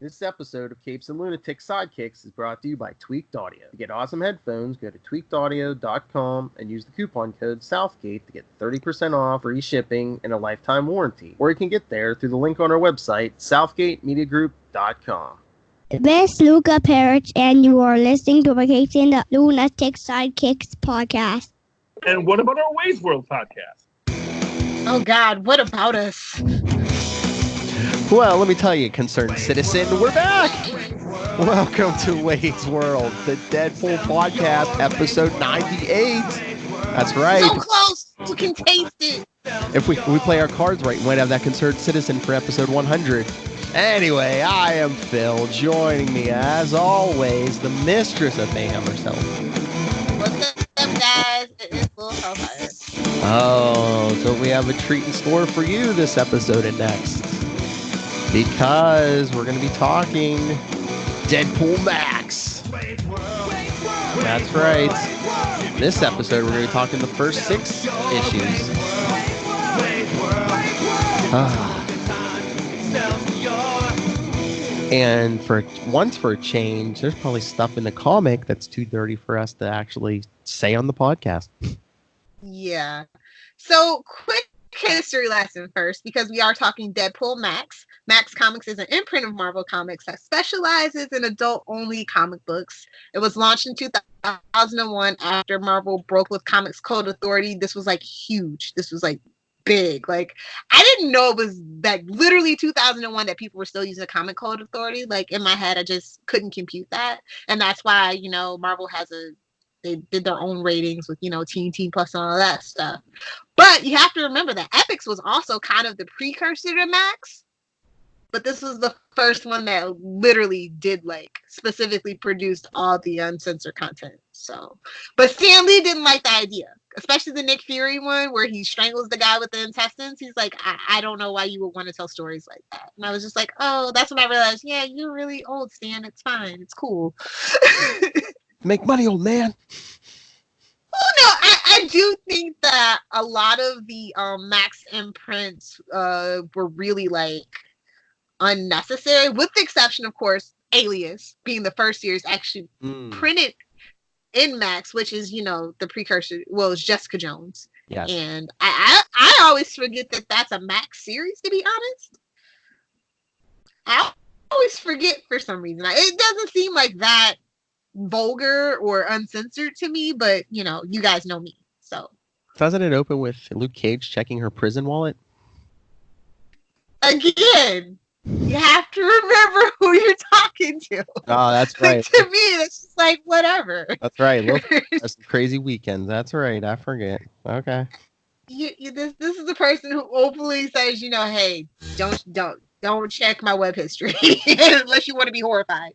This episode of Capes and Lunatics Sidekicks is brought to you by Tweaked Audio. To get awesome headphones, go to tweakedaudio.com and use the coupon code Southgate to get 30% off, free shipping, and a lifetime warranty. Or you can get there through the link on our website, southgatemediagroup.com. This is Phil Perich, and you are listening to the Capes and Lunatics Sidekicks Podcast. And what about our Ways World podcast? Oh God, what about us? Well, let me tell you, concerned citizen, we're back! Welcome to Wade's World, the Deadpool podcast, episode 98. That's right. So close! You can taste it! If we play our cards right, we might have that concerned citizen for episode 100. Anyway, I am Phil. Joining me, as always, the mistress of mayhem herself. What's up, guys? It is Lilith Hellfire. Oh, so we have a treat in store for you this episode and next. Because we're going to be talking Deadpool Max. That's right. This episode, we're going to be talking the first 6 issues. And for a change, there's probably stuff in the comic that's too dirty for us to actually say on the podcast. Yeah. So, quick history lesson first, because we are talking Deadpool Max. Max Comics is an imprint of Marvel Comics that specializes in adult-only comic books. It was launched in 2001 after Marvel broke with Comics Code Authority. This was like huge. This was like big. Like, I didn't know it was like literally 2001 that people were still using Comic Code Authority. Like, in my head, I just couldn't compute that. And that's why, you know, Marvel has they did their own ratings with, you know, Teen Plus and all that stuff. But you have to remember that Epix was also kind of the precursor to Max. But this was the first one that literally did, like, specifically produced all the uncensored content. So, but Stan Lee didn't like the idea, especially the Nick Fury one where he strangles the guy with the intestines. He's like, I don't know why you would want to tell stories like that. And I was just like, oh, that's when I realized, yeah, you're really old, Stan. It's fine. It's cool. Make money, old man. Oh, no, I do think that a lot of the Max imprints were really, like, unnecessary, with the exception, of course, Alias being the first series actually printed in Max, which is, you know, the precursor. Well, it's Jessica Jones. Yes. And I always forget that that's a Max series, to be honest. I always forget for some reason. It doesn't seem like that vulgar or uncensored to me, but, you know, you guys know me, so. Doesn't it open with Luke Cage checking her prison wallet? Again, you have to remember who you're talking to. Oh, that's right. Like, to me, it's just like, whatever. That's right. Look, that's crazy weekends. That's right. I forget. Okay. This is the person who openly says, you know, hey, don't check my web history unless you want to be horrified.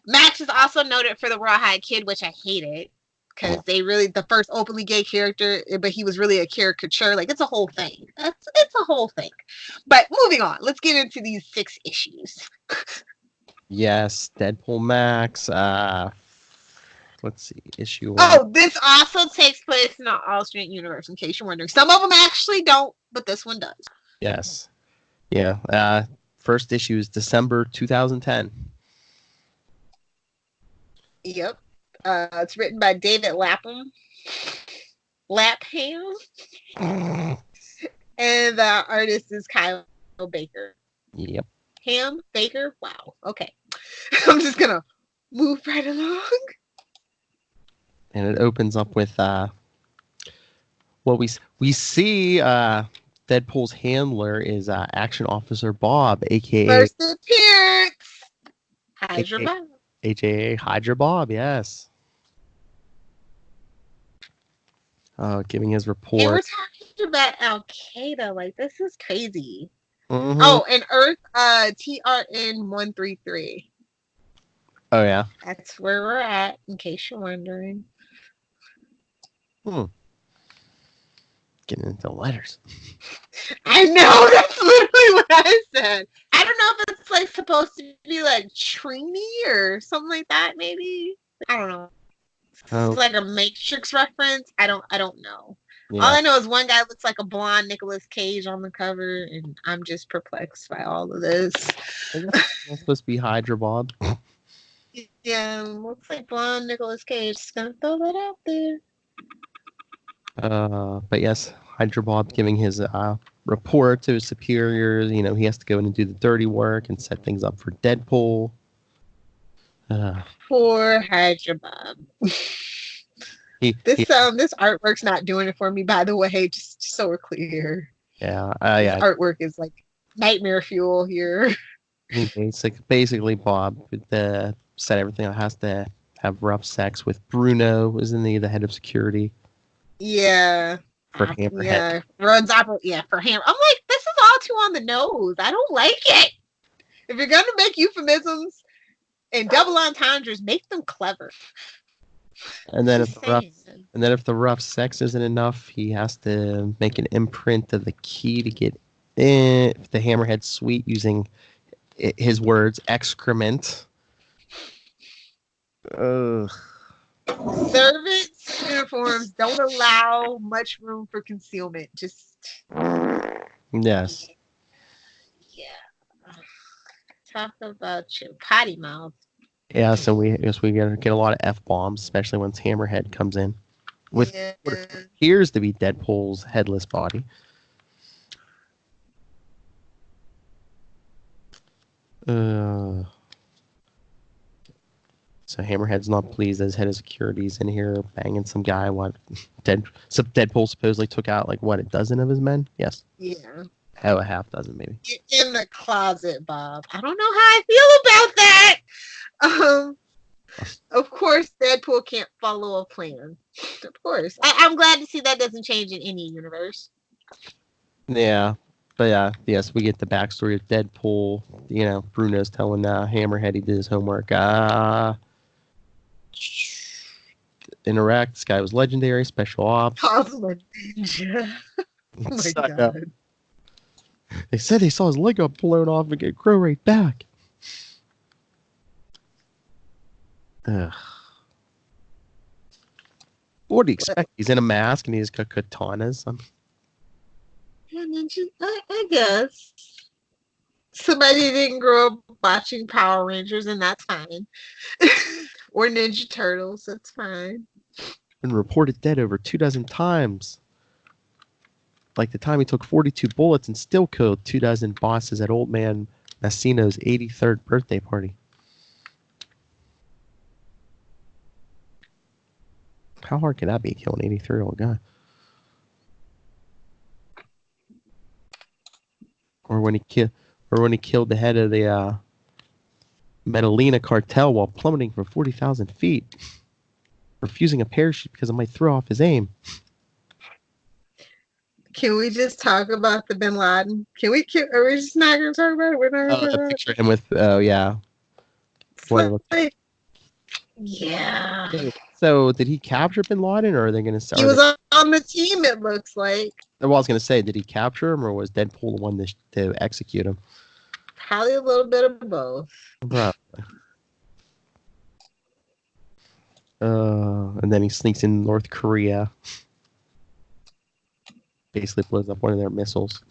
Max is also noted for the Rawhide Kid, which I hated. Because the first openly gay character, but he was really a caricature. Like, it's a whole thing. It's a whole thing. But moving on, let's get into these 6 issues. Yes, Deadpool Max. Let's see, issue 1. Oh, this also takes place in an alternate universe, in case you're wondering. Some of them actually don't, but this one does. Yes. Yeah. First issue is December 2010. Yep. It's written by David Lapham. And the artist is Kyle Baker. Yep. Ham Baker? Wow. Okay. I'm just going to move right along. And it opens up with, we see Deadpool's handler is Action Officer Bob, a.k.a. First appearance! Hydra Bob. A.k.a. Hydra Bob, yes. Giving his report. And we're talking about Al-Qaeda. Like, this is crazy. Mm-hmm. Oh, and Earth, TRN-133. Oh, yeah? That's where we're at, in case you're wondering. Getting into letters. I know, that's literally what I said. I don't know if it's, like, supposed to be, like, Trini or something like that, maybe. I don't know. Oh. It's like a Matrix reference. I don't know. Yeah. All I know is one guy looks like a blonde Nicolas Cage on the cover, and I'm just perplexed by all of this. I guess that's supposed to be Hydra Bob. Yeah, looks like blonde Nicolas Cage. Just gonna throw that out there. But yes, Hydra Bob giving his report to his superiors. You know, he has to go in and do the dirty work and set things up for Deadpool. Poor Hydra Bob. This artwork's not doing it for me, by the way, just so we're clear. Yeah, This artwork is like nightmare fuel here. Basically Bob said everything has to have rough sex with Bruno, isn't he, the head of security? Yeah. For Hammerhead. Yeah. Runs for Hammer. I'm like, this is all too on the nose. I don't like it. If you're gonna make euphemisms and double entendres, make them clever. And then if the rough sex isn't enough, he has to make an imprint of the key to get in the Hammerhead suite using his words, excrement. Ugh. Servants' uniforms don't allow much room for concealment. Yes. Yeah. Talk about your potty mouth. Yeah, so we get a lot of F-bombs, especially once Hammerhead comes in with what appears to be Deadpool's headless body. So Hammerhead's not pleased that his head of security's in here banging some guy. Deadpool supposedly took out a dozen of his men? Yes. Yeah. Oh, a half dozen maybe. Get in the closet, Bob. I don't know how I feel about that. Of course, Deadpool can't follow a plan. Of course. I'm glad to see that doesn't change in any universe. Yeah. But yes, we get the backstory of Deadpool. You know, Bruno's telling Hammerhead he did his homework. In Iraq, this guy was legendary, special ops. Cosmo Ninja. Oh my God. They said they saw his leg up blown off and get grow right back. Ugh. What do you expect? He's in a mask and he's got katanas. Yeah, ninja, I guess. Somebody didn't grow up watching Power Rangers, and that's fine. Or Ninja Turtles, that's fine. Been reported dead over 24 times. Like the time he took 42 bullets and still killed 24 bosses at Old Man Massino's 83rd birthday party. How hard can that be, killing an 83-year-old guy? Or when he killed the head of the Medellina cartel while plummeting from 40,000 feet, refusing a parachute because it might throw off his aim. Can we just talk about the Bin Laden? Are we just not going to talk about it? We're not going to talk about it. Picture him with, yeah. Yeah. So, did he capture Bin Laden, or are they going to start? He was on the team, it looks like. Well, I was going to say, did he capture him, or was Deadpool the one to execute him? Probably a little bit of both. Probably. And then he sneaks in North Korea. Basically blows up one of their missiles.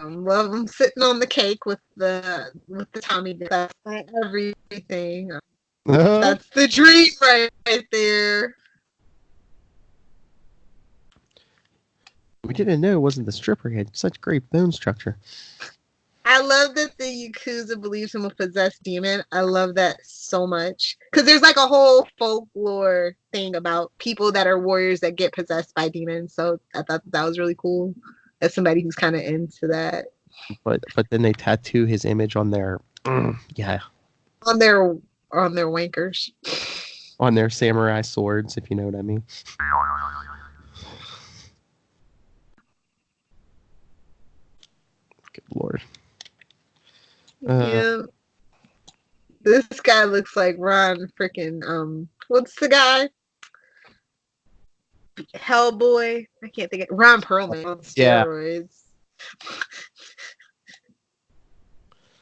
Love him sitting on the cake with the Tommy. That's everything. That's the dream right there. We didn't know it wasn't the stripper. He had such great bone structure. I love that the Yakuza believes him a possessed demon. I love that so much. Because there's like a whole folklore thing about people that are warriors that get possessed by demons. So I thought that was really cool. As somebody who's kind of into that. But then they tattoo his image on their on their wankers. On their samurai swords, if you know what I mean. Good Lord. Yeah. This guy looks like Ron freaking what's the guy? Hellboy. I can't think of Ron Perlman on steroids.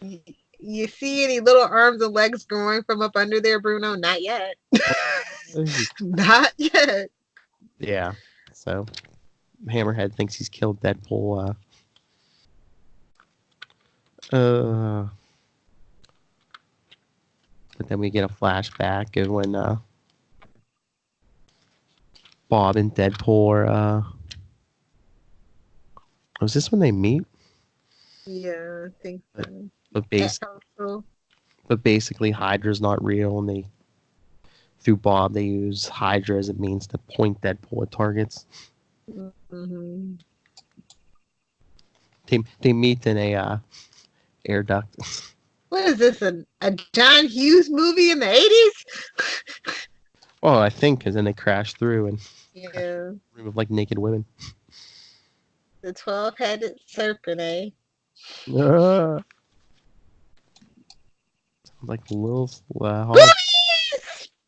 Yeah. You see any little arms and legs growing from up under there, Bruno? Not yet. Not yet. Yeah. So Hammerhead thinks he's killed Deadpool. But then we get a flashback of when Bob and Deadpool are, was this when they meet? Yeah, I think so. But, So. but basically Hydra's not real, and they, through Bob, they use Hydra as a means to point Deadpool at targets. Mm-hmm. They meet in a air duct. What is this, a John Hughes movie in the 80s? Well, I think, because then they crash through and Yeah. room of like naked women. The 12-headed serpent, eh? Sounds like a little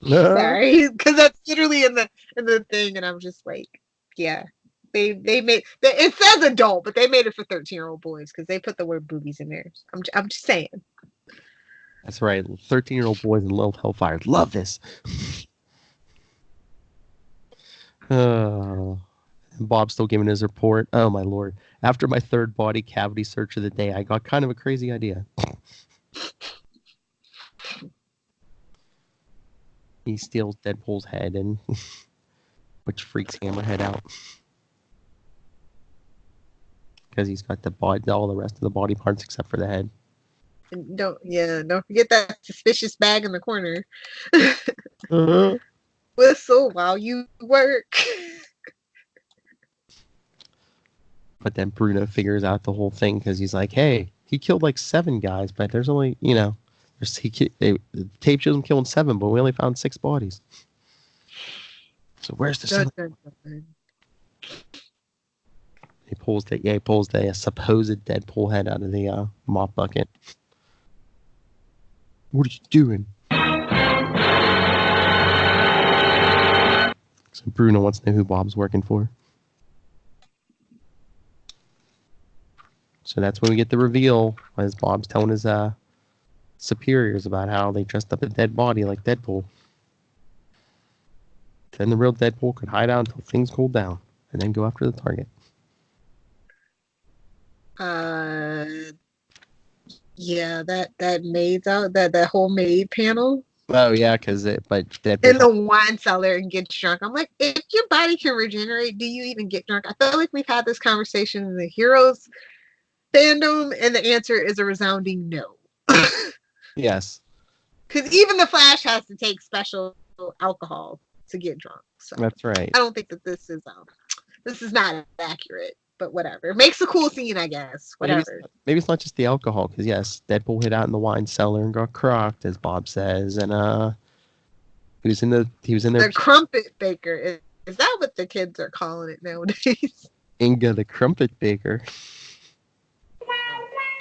Sorry, because that's literally in the thing, and I'm just like, yeah. They made it says adult, but they made it for 13-year-old boys because they put the word boobies in there. I'm just saying. That's right. 13-year-old boys in Lilith Hellfire love this. And Bob's still giving his report. Oh my lord. After my third body cavity search of the day, I got kind of a crazy idea. He steals Deadpool's head, and which freaks Hammerhead out. Because he's got all the rest of the body parts except for the head. And don't forget that suspicious bag in the corner. Whistle while you work. But then Bruno figures out the whole thing because he's like, hey, he killed like 7 guys, but there's only, the tape shows him killing 7, but we only found 6 bodies. So where's the 7th? He pulls the supposed Deadpool head out of the mop bucket. What are you doing? So Bruno wants to know who Bob's working for. So that's when we get the reveal, as Bob's telling his superiors about how they dressed up a dead body like Deadpool. Then the real Deadpool could hide out until things cool down, and then go after the target. Yeah, that maid's out, that whole maid panel. Oh yeah, but Deadpool in the wine cellar and gets drunk. I'm like, if your body can regenerate, do you even get drunk? I feel like we've had this conversation in the Heroes fandom, and the answer is a resounding no. Yes. Because even the Flash has to take special alcohol to get drunk. So that's right. I don't think that this is not accurate, but whatever. It makes a cool scene, I guess. Whatever. Maybe it's not just the alcohol, because yes, Deadpool hid out in the wine cellar and got crocked, as Bob says, and he was in there. The crumpet baker. Is that what the kids are calling it nowadays? Inga the crumpet baker.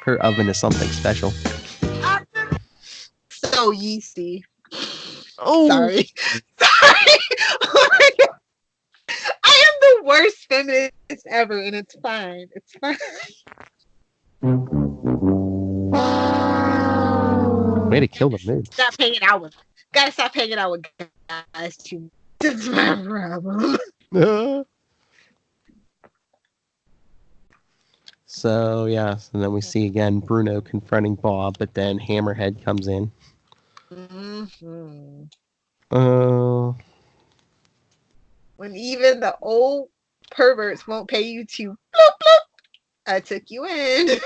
Her oven is something special. So yeasty. Oh, sorry. Oh my God. I am the worst feminist ever, and it's fine. It's fine. Way to kill the mood. Gotta stop hanging out with guys too. That's my problem. So yes, and then we see again Bruno confronting Bob, but then Hammerhead comes in. Mm-hmm. When even the old perverts won't pay you to bloop bloop, I took you in.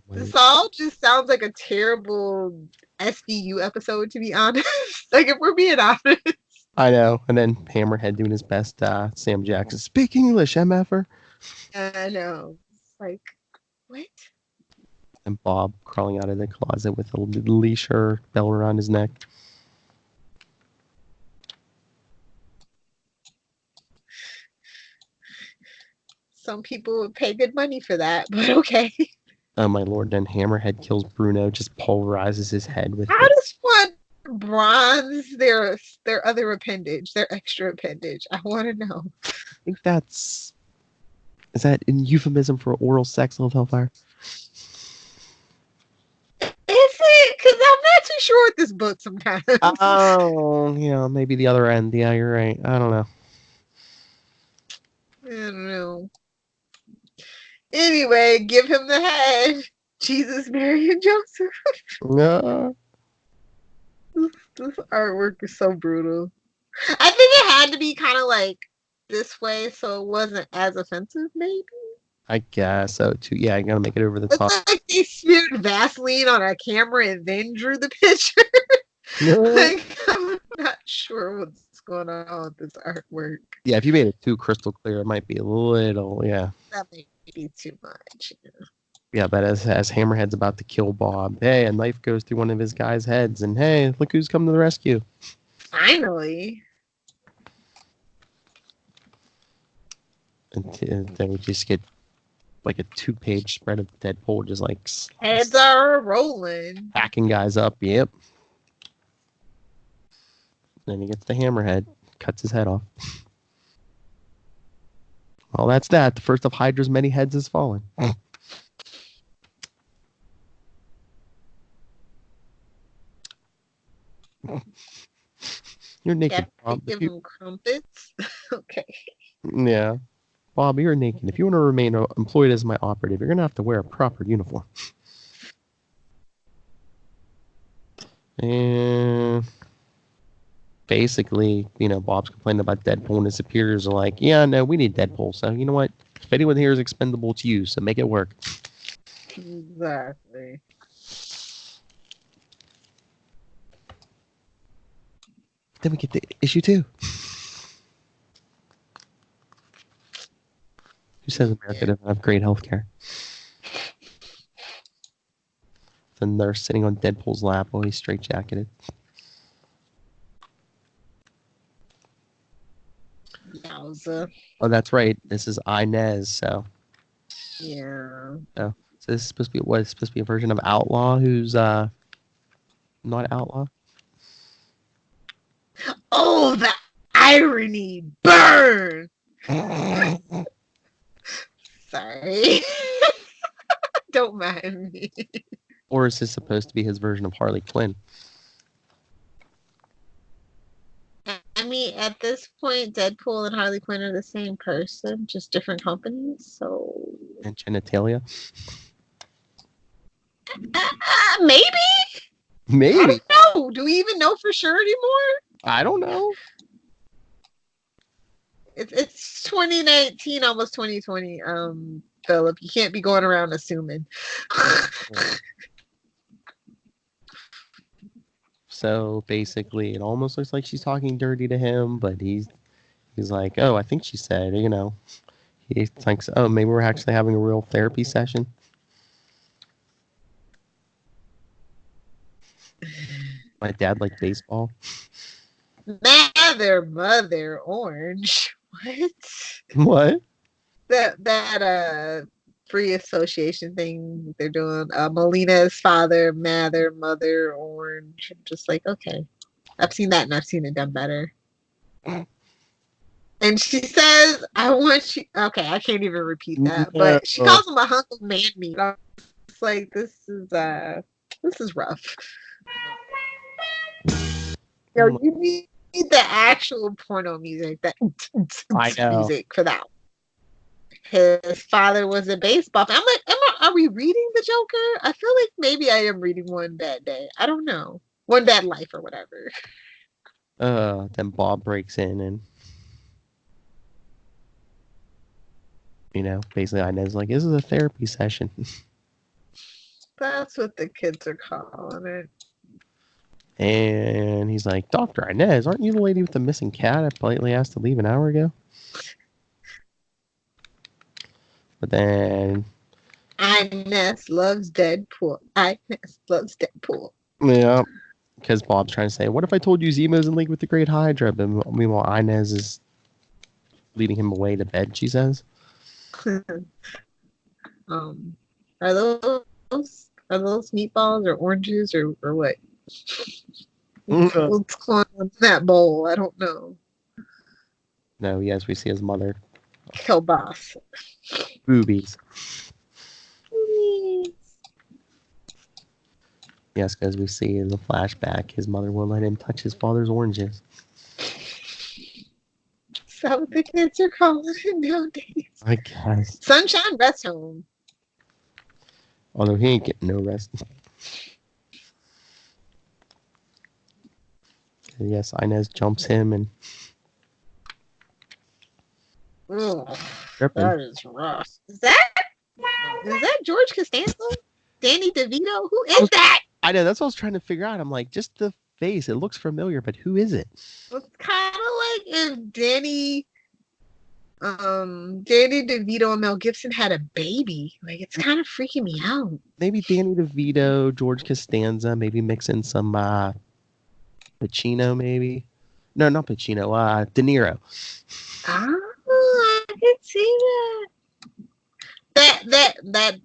This all just sounds like a terrible SVU episode, to be honest. Like, if we're being honest. I know. And then Hammerhead doing his best, Sam Jackson. Speak English, MFer. I know. It's like, what? And Bob crawling out of the closet with a leash or bell around his neck. Some people would pay good money for that, but okay. Oh my lord, then Hammerhead kills Bruno, just pulverizes his head with How does one bronze their other appendage, their extra appendage? I want to know. I think is that in euphemism for oral sex, Lilith Hellfire? Is it? Because I'm not too sure with this book sometimes. Oh, maybe the other end. Yeah, you're right. I don't know. I don't know. Anyway, give him the head. Jesus, Mary, and Joseph. Yeah. This artwork is so brutal. I think it had to be kind of like this way so it wasn't as offensive, maybe. I guess so too. Yeah, I gotta make it over the It's top. like they smeared Vaseline on a camera and then drew the picture. No. Like, I'm not sure what's going on with this artwork. Yeah, if you made it too crystal clear, it might be a little. Yeah. That may be too much. Yeah, but as Hammerhead's about to kill Bob, hey, a knife goes through one of his guys' heads, and hey, look who's come to the rescue. Finally. And then we just get like a 2-page spread of Deadpool just like Heads are rolling. hacking guys up. Yep. Then he gets the Hammerhead, cuts his head off. Well, that's that. The first of Hydra's many heads has fallen. You're naked, Bob. Give him crumpets. Okay. Yeah. Bob, you're naked. If you want to remain employed as my operative, you're going to have to wear a proper uniform. And basically, Bob's complaining about Deadpool, and his superiors are like, yeah, no, we need Deadpool. So, you know what? If anyone here is expendable, it's you, so make it work. Exactly. Then we get to issue 2. Who says America doesn't have great health care? Then they're sitting on Deadpool's lap while he's straitjacketed. Yowza. Oh, that's right. This is Inez, so. Yeah. So this is supposed to be what? It's supposed to be a version of Outlaw who's not Outlaw. Oh, the irony! Burn! Sorry. Don't mind me. Or is this supposed to be his version of Harley Quinn? I mean, at this point, Deadpool and Harley Quinn are the same person, just different companies. So And genitalia? maybe. Maybe. I don't know. Do we even know for sure anymore? I don't know. It's 2019, almost 2020. Philip, you can't be going around assuming. So basically, it almost looks like she's talking dirty to him, but he's like, oh, I think she said, he thinks, oh, maybe we're actually having a real therapy session. My dad liked baseball. Mother, orange. What? What? That free association thing they're doing. Melina's father, mother, orange. I'm just like, okay. I've seen that and I've seen it done better. And she says, I want you. Okay, I can't even repeat that. But she calls him a hunk of man meat. It's like, this is rough. You need the actual porno music. I know. Music for that. His father was a baseball fan. I'm like, are we reading the Joker? I feel like maybe I am reading One Bad Day. I don't know. One Bad Life or whatever. Then Bob breaks in and, basically Inez is like, this is a therapy session. That's what the kids are calling it. And he's like, Dr. Inez, aren't you the lady with the missing cat I politely asked to leave an hour ago? But then Inez loves Deadpool. Inez loves Deadpool. Yeah, because Bob's trying to say, what if I told you Zemo's in league with the Great Hydra? But meanwhile, Inez is leading him away to bed, she says. Are those meatballs or oranges or what? What's going on in that bowl? I don't know. No, yes, we see his mother. Kielbasa. Boobies. Yes, because we see in the flashback, his mother won't let him touch his father's oranges. So the kids are calling it nowadays. I guess. Sunshine Rest Home. Although he ain't getting no rest. Yes, Inez jumps him and... Ugh, Tripping. that is rough. Is that George Costanza? Danny DeVito? Who is that? I know, that's what I was trying to figure out. I'm like, just the face. It looks familiar, but who is it? It's kind of like if Danny DeVito and Mel Gibson had a baby. Like, it's kind of freaking me out. Maybe Danny DeVito, George Costanza, maybe mix in some Pacino, maybe. No, not Pacino. De Niro. Oh, I can see that.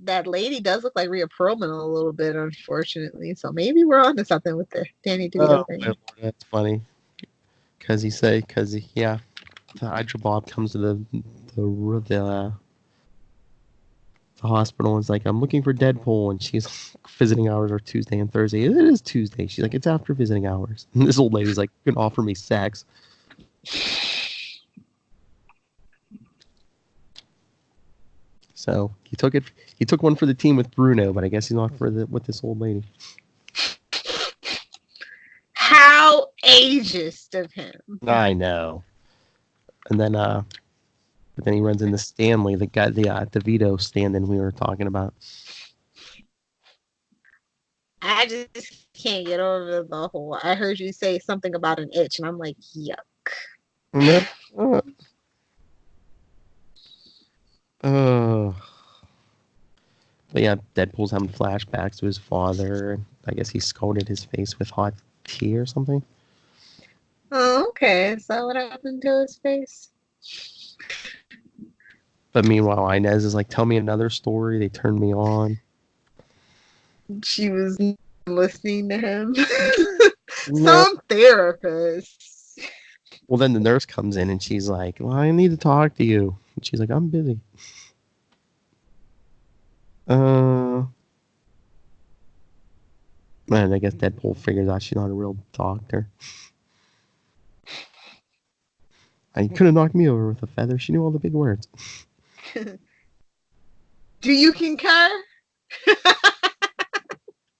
That lady does look like Rhea Perlman a little bit, unfortunately. So maybe we're on to something with the Danny DeVito thing. That's funny. The Hydra Bob comes to the hospital and is like, I'm looking for Deadpool, and she's like, visiting hours are Tuesday and Thursday. It is Tuesday. She's like, it's after visiting hours. And this old lady's like, you can offer me sex. So he took one for the team with Bruno, but I guess he's not with this old lady. How ageist of him. I know. And then but then he runs into Stanley, the guy, the DeVito stand-in we were talking about. I just can't get over the whole. I heard you say something about an itch, and I'm like, yuck. But yeah, Deadpool's having flashbacks to his father. I guess he scalded his face with hot tea or something. Oh, okay. Is that what happened to his face? But meanwhile, Inez is like, tell me another story. They turned me on. She was listening to him. Some therapist. Well, then the nurse comes in and she's like, well, I need to talk to you. And she's like, I'm busy. Man, I guess Deadpool figures out she's not a real doctor. You could have knocked me over with a feather. She knew all the big words. Do you concur?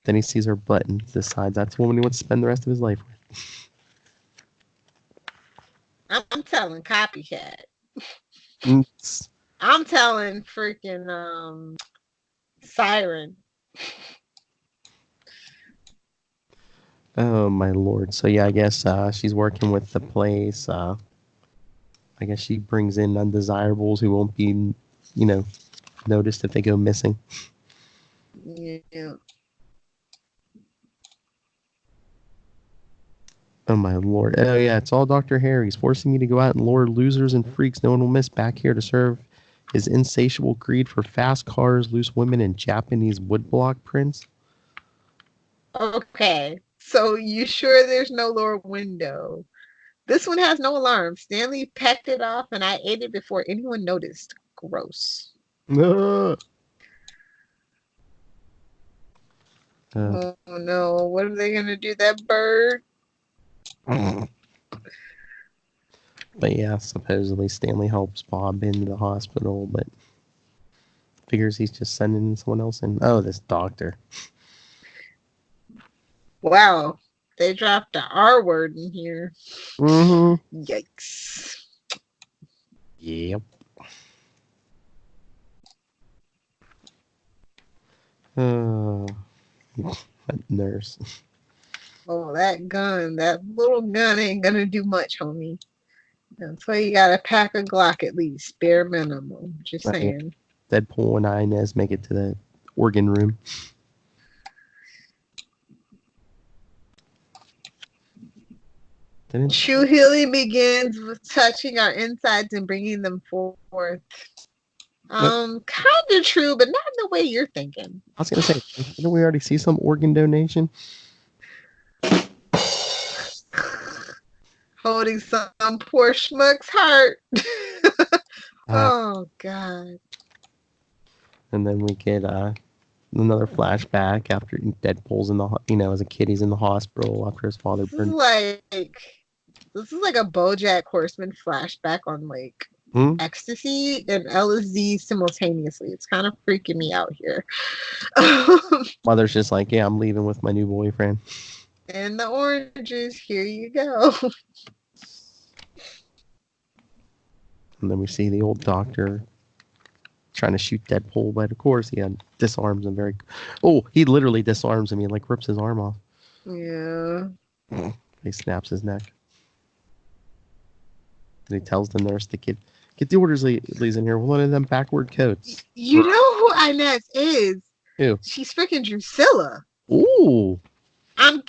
Then he sees her butt and decides that's the woman he wants to spend the rest of his life with. I'm telling copycat. Oops. I'm telling freaking Siren. Oh my lord. So yeah, I guess she's working with the place. I guess she brings in undesirables who won't be, noticed if they go missing. Yeah. Oh my lord. Oh yeah, it's all Dr. Harry's forcing me to go out and lure losers and freaks no one will miss back here to serve his insatiable greed for fast cars, loose women, and Japanese woodblock prints. Okay. So you sure there's no lower window? This one has no alarm. Stanley packed it off and I ate it before anyone noticed. Gross. Oh No. What are they going to do? That bird? But yeah, supposedly Stanley helps Bob into the hospital, but figures he's just sending someone else in. Oh, this doctor. Wow. They dropped the R word in here. Mm-hmm. Yikes. Yep. That nurse. Oh, that little gun ain't gonna do much, homie. That's why you gotta pack a Glock at least, bare minimum. Just saying. Deadpool and Inez make it to the organ room. True healing begins with touching our insides and bringing them forth. Kind of true, but not in the way you're thinking. I was gonna say, didn't we already see some organ donation? Holding some poor schmuck's heart. Oh God. And then we get another flashback after Deadpool's in the as a kid he's in the hospital after his father This is burned. like a BoJack Horseman flashback on like ecstasy and LSD simultaneously. It's kind of freaking me out here. Mother's just like, yeah, I'm leaving with my new boyfriend. And the oranges, here you go. And then we see the old doctor trying to shoot Deadpool, but of course he disarms him he literally disarms him. He like rips his arm off. Yeah. He snaps his neck. And he tells the nurse to get the orderlies in here. One of them backward coats. You know who Inez is? Who? She's freaking Drusilla. Ooh. I'm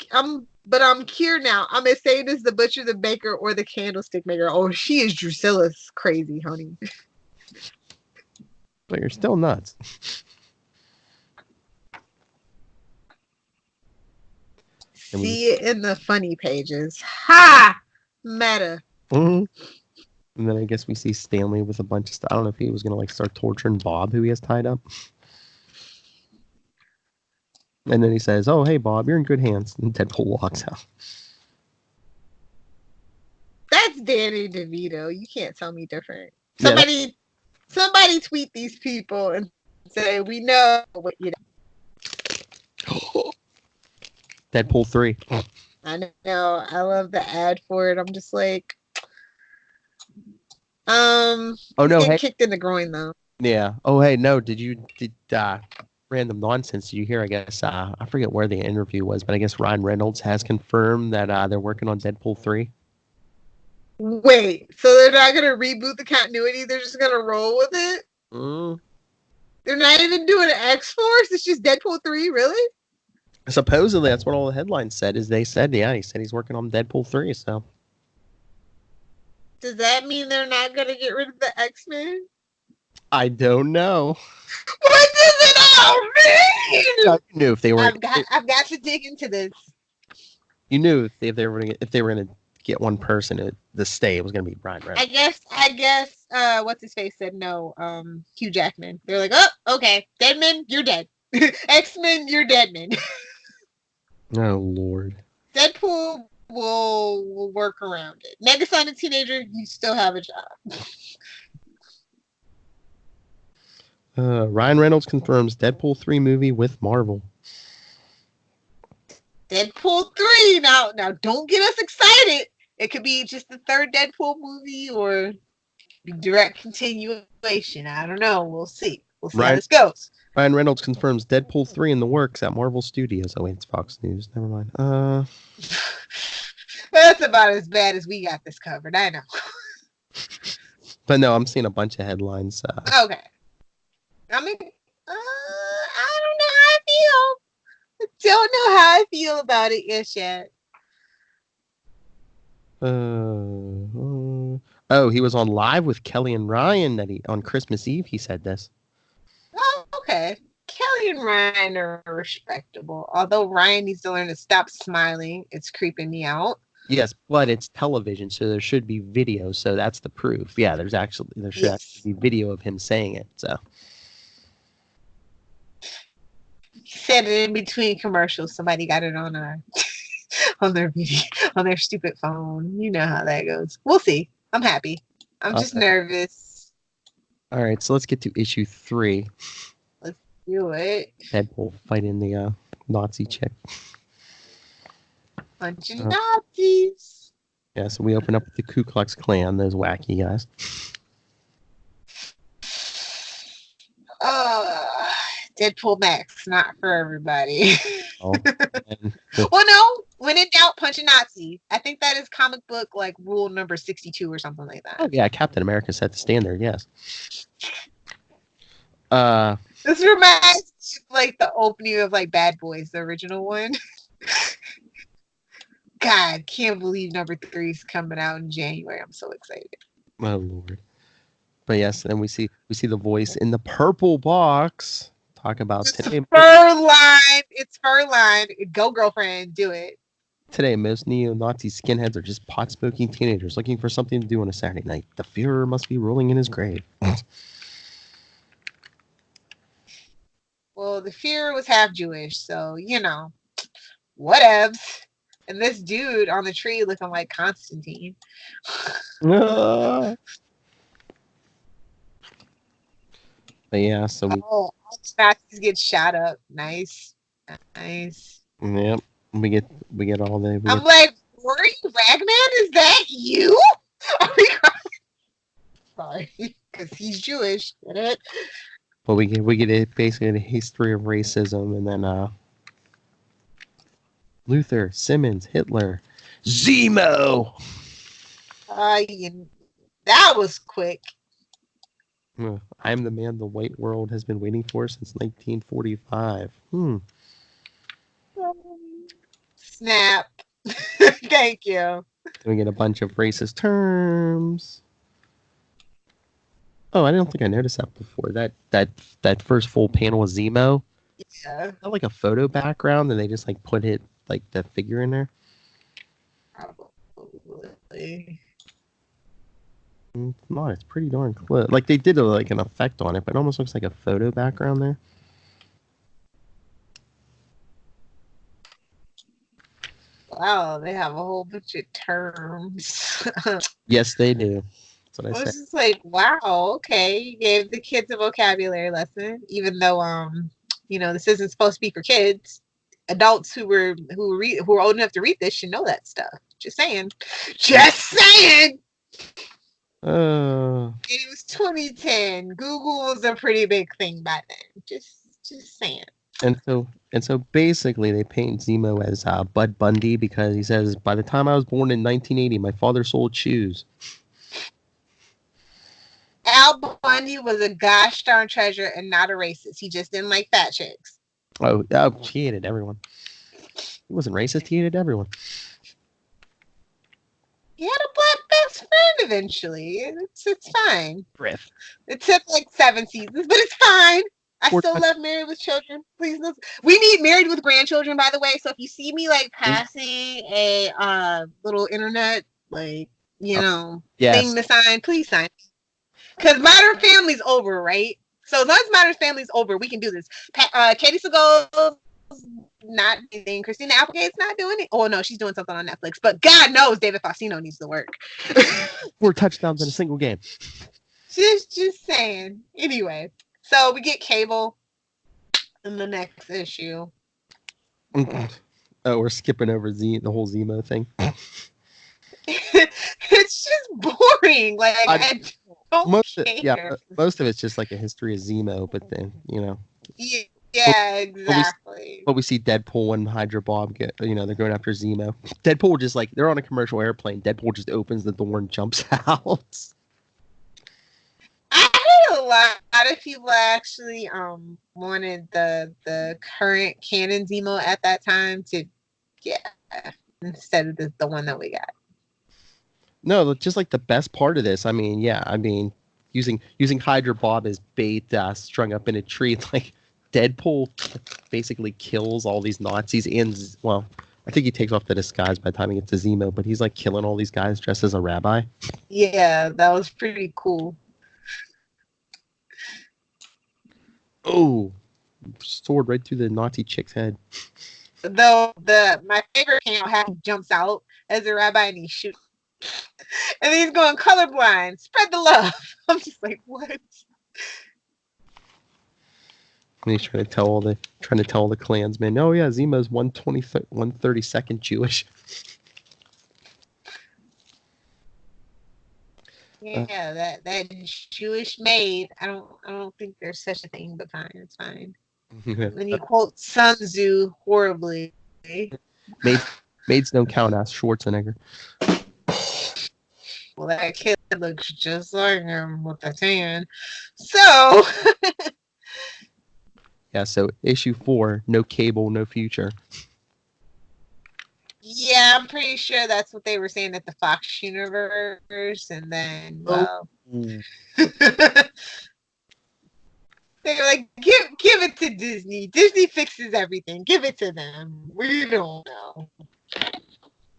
cured now. I'm as sane as the butcher, the baker, or the candlestick maker. Oh, she is Drusilla's crazy, honey. But you're still nuts. See it in the funny pages. Ha! Meta. Mm-hmm. And then I guess we see Stanley with a bunch of stuff. I don't know if he was going to like start torturing Bob, who he has tied up. And then he says, "Oh, hey, Bob, you're in good hands." And Deadpool walks out. That's Danny DeVito. You can't tell me different. Yeah. Somebody tweet these people and say, we know what you know. Deadpool 3. I know. I love the ad for it. I'm just like, oh no, hey. kicked in the groin though. Yeah. Oh, hey, no. Did random nonsense? Did you hear? I guess I forget where the interview was, but I guess Ryan Reynolds has confirmed that they're working on Deadpool 3. Wait, so they're not gonna reboot the continuity? They're just gonna roll with it? They're not even doing an X-Force? It's just Deadpool 3, really? Supposedly, that's what all the headlines said. He said he's working on Deadpool 3. So does that mean they're not gonna get rid of the X-Men? I don't know. What does it all mean? You knew if they were. I've got to dig into this. You knew if they were gonna get one person, the stay was gonna be Ryan Reynolds. I guess. What's his face said no. Hugh Jackman. They're like, oh, okay, Deadman, you're dead. X-Men, you're Deadman. Oh Lord. Deadpool will work around it. Megason and Teenager, you still have a job. Ryan Reynolds confirms Deadpool 3 movie with Marvel. Deadpool 3. Now don't get us excited. It could be just the third Deadpool movie or direct continuation. I don't know. We'll see. We'll see how this goes. Ryan Reynolds confirms Deadpool 3 in the works at Marvel Studios. Oh wait, it's Fox News. Never mind. That's about as bad as we got this covered. I know. But no, I'm seeing a bunch of headlines. Okay. I mean, I don't know how I feel. I don't know how I feel about it yet. He was on Live with Kelly and Ryan on Christmas Eve. He said this. Oh, okay. Kelly and Ryan are respectable. Although Ryan needs to learn to stop smiling. It's creeping me out. Yes, but it's television, so there should be video. So that's the proof. Yeah, there should actually be video of him saying it. So. He said it in between commercials. Somebody got it on on their video, on their stupid phone. You know how that goes. We'll see. I'm happy. I'm just nervous. All right, so let's get to issue 3. Let's do it. Deadpool fighting the Nazi chick. Bunch of Nazis. Yeah, so we open up with the Ku Klux Klan, those wacky guys. Deadpool Max, not for everybody. Oh, well, no. When in doubt, punch a Nazi. I think that is comic book like rule number 62 or something like that. Oh yeah, Captain America set the standard. Yes. This reminds me of like the opening of like Bad Boys, the original one. God, can't believe number 3 is coming out in January. I'm so excited. Oh Lord. But yes, and we see the voice in the purple box. Talk about today. It's fur line. Go, girlfriend. Do it. Today, most neo-Nazi skinheads are just pot-smoking teenagers looking for something to do on a Saturday night. The Führer must be rolling in his grave. Well, the Fuhrer was half Jewish, so whatevs. And this dude on the tree looking like Constantine. But yeah, so Nazis get shot up. Nice. yep, we get all the. I'm like, Rory Ragman, is that you? Are we sorry, because he's Jewish. Get it? But we get basically the history of racism, and then Luther, Simmons, Hitler, Zemo. That was quick. I'm the man the white world has been waiting for since 1945. Snap. Thank you. We get a bunch of racist terms. Oh, I don't think I noticed that before. That first full panel was Zemo. Yeah. Is that like a photo background, and they just like put it like the figure in there? Probably. It's not. It's pretty darn close. Like they did like an effect on it, but it almost looks like a photo background there. Wow, they have a whole bunch of terms. Yes, they do. That's what I I was said. just like, wow, okay, you gave the kids a vocabulary lesson, even though this isn't supposed to be for kids. Adults who are old enough to read this should know that stuff. Just saying. It was 2010. Google was a pretty big thing back then. Just saying. And so basically they paint Zemo as Bud Bundy because he says, by the time I was born in 1980, my father sold shoes. Al Bundy was a gosh darn treasure and not a racist. He just didn't like fat chicks. Oh, he hated everyone. He wasn't racist. He hated everyone. He had a black best friend eventually. It's fine. Griff. It took like 7 seasons, but it's fine. I still love Married with Children. Please listen. We need Married with Grandchildren, by the way. So if you see me like passing a little internet thing to sign, please sign. Because Modern Family's over, right? So once Modern Family's over, we can do this. Katie Seagal's not anything. Christina Applegate's not doing it. Oh no, she's doing something on Netflix. But God knows David Faustino needs to work. 4 touchdowns in a single game. Just saying. Anyway, so we get Cable in the next issue. Oh, we're skipping over the whole Zemo thing. It's just boring. Like I don't care. Most of it's just like a history of Zemo, but then Yeah, exactly. But we see Deadpool and Hydra Bob they're going after Zemo. Deadpool just like they're on a commercial airplane. Deadpool just opens the door and jumps out. I heard a lot of people actually wanted the current canon Zemo at that time instead of the one that we got. No, just like the best part of this. Using Hydra Bob as bait, strung up in a tree, like Deadpool basically kills all these Nazis and I think he takes off the disguise by the time he gets to Zemo, but he's like killing all these guys dressed as a rabbi. Yeah, that was pretty cool. Oh, sword right through the Nazi chick's head. Though my favorite panel, how he jumps out as a rabbi and he shoots. And he's going colorblind. Spread the love. I'm just like, what? And he's trying to tell all the Klansmen, oh yeah, Zemo's 132nd Jewish. Yeah, that Jewish maid. I don't think there's such a thing, but fine, it's fine. And then you quote Sun Tzu horribly. Maids don't count, ass Schwarzenegger. Well, that kid looks just like him with the tan. So yeah, so issue 4, no Cable, no future. Yeah, I'm pretty sure that's what they were saying at the Fox universe, and then they were like, give it to Disney. Disney fixes everything. Give it to them. We don't know.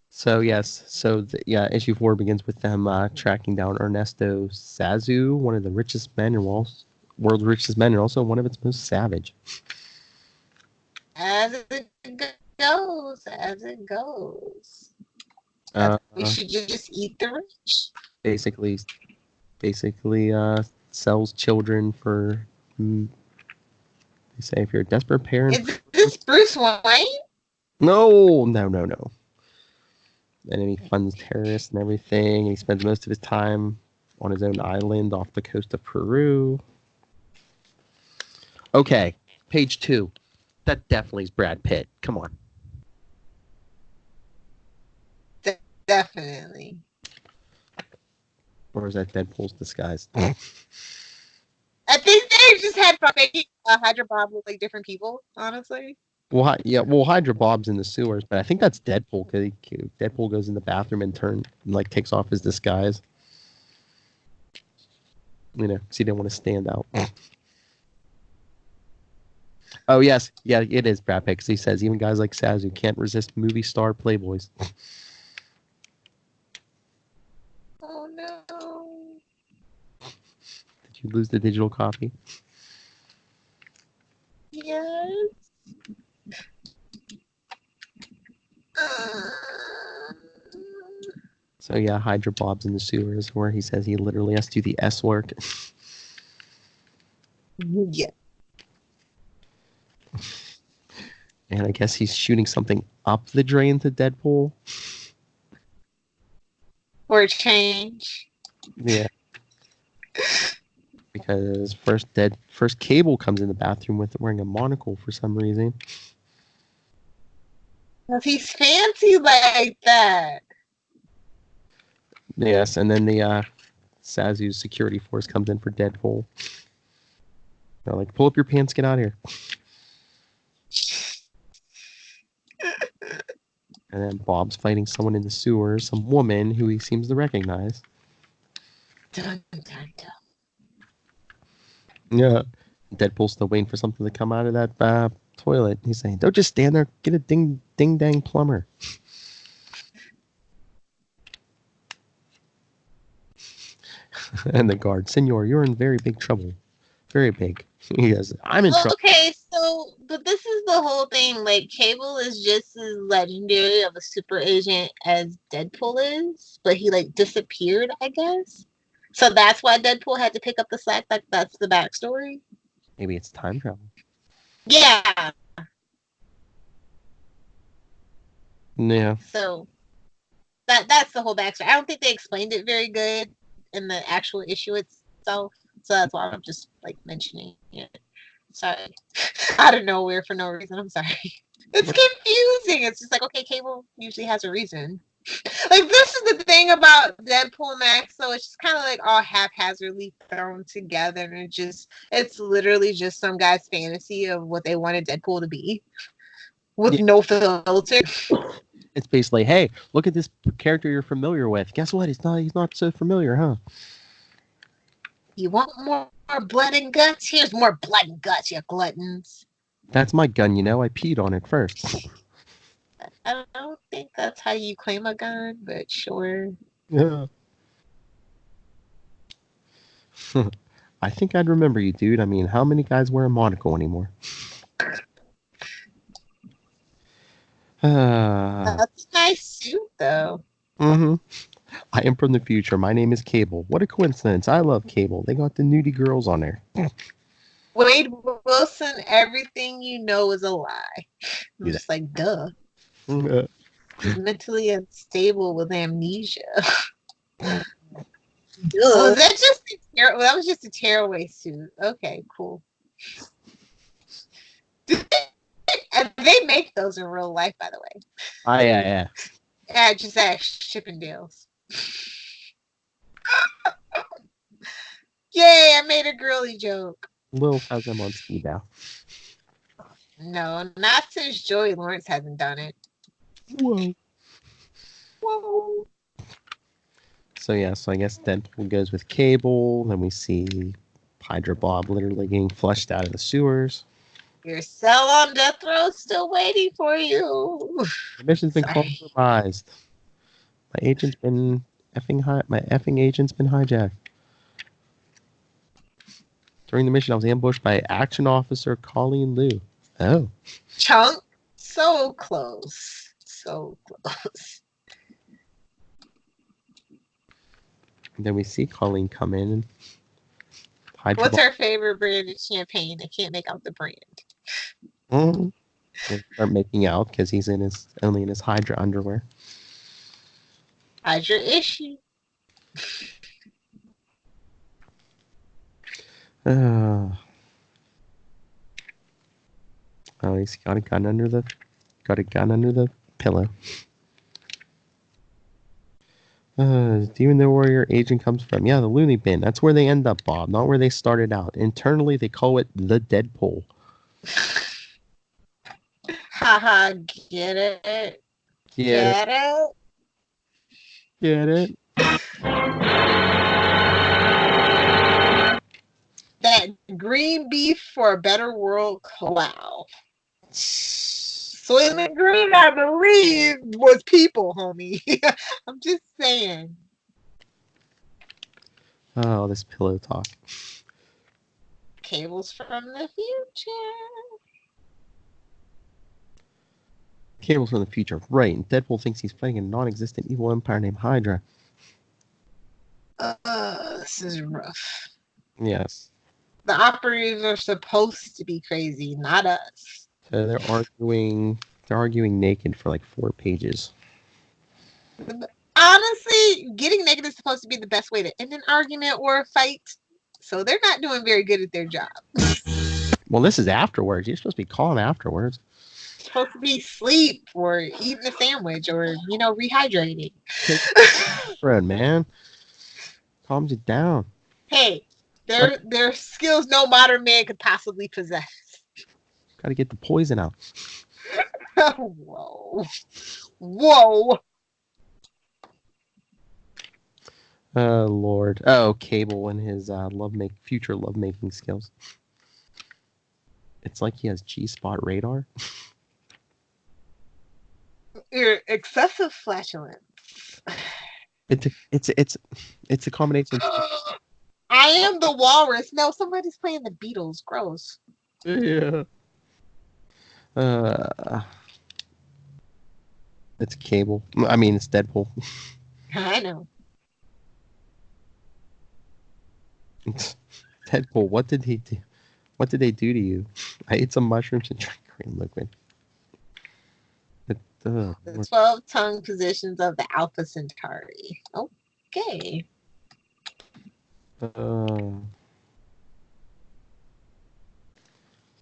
So yes, issue 4 begins with them tracking down Ernesto Zazu, one of the richest men in world's richest men, and also one of its most savage. As it goes. We should just eat the rich. Basically, sells children for. They say if you're a desperate parent. Is this Bruce Wayne? No. And then he funds terrorists and everything. And he spends most of his time on his own island off the coast of Peru. Okay, page 2. That definitely is Brad Pitt. Come on. Definitely. Or is that Deadpool's disguise? I think they just had fun making Hydra Bob look like different people, honestly. Well, Hydra Bob's in the sewers, but I think that's Deadpool because Deadpool goes in the bathroom and takes off his disguise. Because he didn't want to stand out. Oh yes, yeah, it is Brad Pitt because he says even guys like Sazu can't resist movie star playboys. Oh no! Did you lose the digital copy? Yes. So yeah, Hydra Bob's in the sewers where he says he literally has to do the S work. Yeah. And I guess he's shooting something up the drain to Deadpool. For a change. Yeah. Because first Cable comes in the bathroom wearing a monocle for some reason. Because he's fancy like that. Yes, and then the Sazu's security force comes in for Deadpool. They're like, pull up your pants, get out of here. And then Bob's fighting someone in the sewers, some woman who he seems to recognize. Dun, dun, dun. Yeah. Deadpool's still waiting for something to come out of that toilet. He's saying, don't just stand there, get a ding-dang plumber. And the guard, Senor, you're in very big trouble. Very big. He goes, I'm in trouble. Okay, but this is the whole thing. Like, Cable is just as legendary of a super agent as Deadpool is, but he, disappeared, I guess. So that's why Deadpool had to pick up the slack. Like, that's the backstory. Maybe it's time travel. Yeah. Yeah. So that's the whole backstory. I don't think they explained it very good in the actual issue itself. So that's why I'm just mentioning it. Sorry. Out of nowhere for no reason. I'm sorry. It's confusing. It's just okay, Cable usually has a reason. This is the thing about Deadpool Max, so it's just kind of all haphazardly thrown together, and it's literally just some guy's fantasy of what they wanted Deadpool to be with no filter. It's basically, hey, look at this character you're familiar with. Guess what? He's not so familiar, huh? You want more blood and guts? Here's more blood and guts, you gluttons. That's my gun, I peed on it first. I don't think that's how you claim a gun, but sure. Yeah. I think I'd remember you, dude. I mean, how many guys wear a monocle anymore? That's a nice suit, though. Mm-hmm. I am from the future. My name is Cable. What a coincidence. I love Cable. They got the nudie girls on there. Wade Wilson, everything you know is a lie. I'm just duh. He's mentally unstable with amnesia. Was that that was just a tearaway suit. Okay, cool. They make those in real life, by the way. Oh, yeah. Yeah, just ask Chippendales. Yay, I made a girly joke. Lil has them on speed now. No, not since Joey Lawrence hasn't done it. Whoa. So I guess Deadpool goes with Cable. Then we see Hydra Bob literally getting flushed out of the sewers. Your cell on death row is still waiting for you. The mission's been compromised. My agent's been effing agent's been hijacked. During the mission, I was ambushed by Action Officer Colleen Liu. Oh. Chunk, so close. So close. And then we see Colleen come in and Hydra What's Bob. her favorite brand of champagne? I can't make out the brand. They start making out because he's only in his Hydra underwear. How's your issue? Oh, he's got a gun under the pillow. Do you know where your agent comes from? Yeah, the loony bin. That's where they end up, Bob, not where they started out. Internally, they call it the Deadpool. Haha, get it? Get it? Get it? That green beef for a better world collab. Soylent Green, I believe, was people, homie. I'm just saying. Oh, this pillow talk. Cables from the future. Cables from the future, right? And Deadpool thinks he's fighting a non-existent evil empire named Hydra. This is rough. Yes. The operators are supposed to be crazy, not us. So they're arguing naked for like 4 pages. Honestly, getting naked is supposed to be the best way to end an argument or a fight. So they're not doing very good at their job. Well, this is afterwards. You're supposed to be calm afterwards. It's supposed to be sleep or eating a sandwich or, rehydrating. Fred, man. Calms you down. Hey, they're skills no modern man could possibly possess. Gotta get the poison out. Whoa. Whoa. Oh, Lord. Oh, Cable and his future lovemaking skills. It's like he has G-spot radar. Excessive flatulence. It's a combination. I am the walrus. No, somebody's playing the Beatles. Gross. Yeah. It's Cable. I mean, it's Deadpool. I know. Deadpool, what did he do? What did they do to you? I ate some mushrooms and drank green liquid. The 12 tongue positions of the Alpha Centauri. Okay.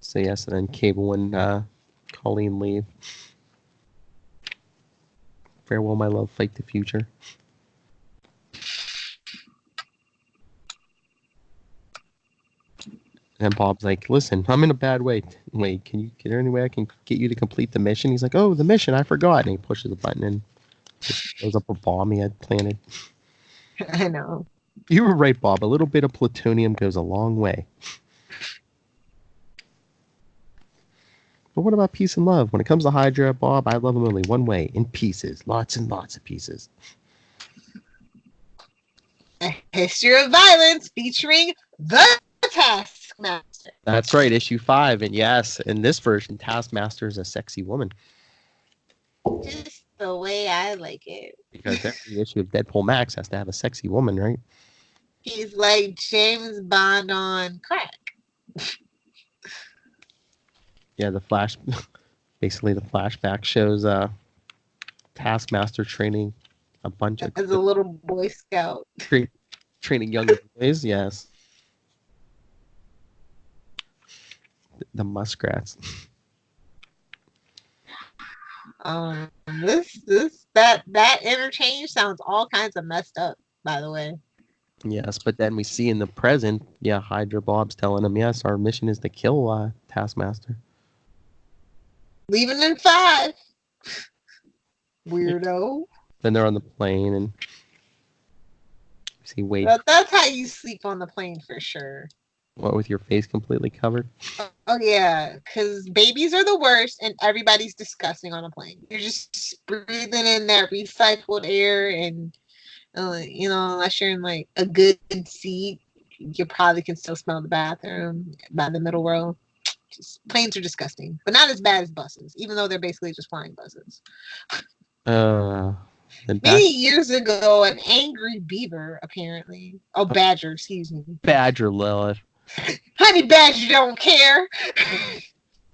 So yes, and then Cable and Colleen leave. Farewell, my love. Fight the future. And Bob's like, listen, I'm in a bad way. Wait, is there any way I can get you to complete the mission? He's like, oh, the mission, I forgot. And he pushes a button and just blows up a bomb he had planted. I know. You were right, Bob. A little bit of plutonium goes a long way. But what about peace and love? When it comes to Hydra, Bob, I love them only one way, in pieces. Lots and lots of pieces. A history of violence featuring the Taskmaster. That's right, issue 5. And yes, in this version, Taskmaster is a sexy woman. Just the way I like it. Because every issue of Deadpool Max has to have a sexy woman, right? He's like James Bond on crack. Yeah, basically the flashback shows Taskmaster training a bunch of... As a little Boy Scout. Training young boys, yes. The muskrats. That interchange sounds all kinds of messed up, by the way. Yes, but then we see in the present, Hydra Bob's telling him, yes, our mission is to kill Taskmaster. Leaving in 5. Weirdo. Then they're on the plane and see Wade. That's how you sleep on the plane for sure. What, with your face completely covered? Oh yeah, because babies are the worst and everybody's disgusting on a plane. You're just breathing in that recycled air and, unless you're in like a good seat, you probably can still smell the bathroom by the middle row. Planes are disgusting, but not as bad as buses, even though they're basically just flying buses. Many years ago, an angry beaver, apparently. Oh, badger, excuse me. Badger, Lilith. Honey badger don't care.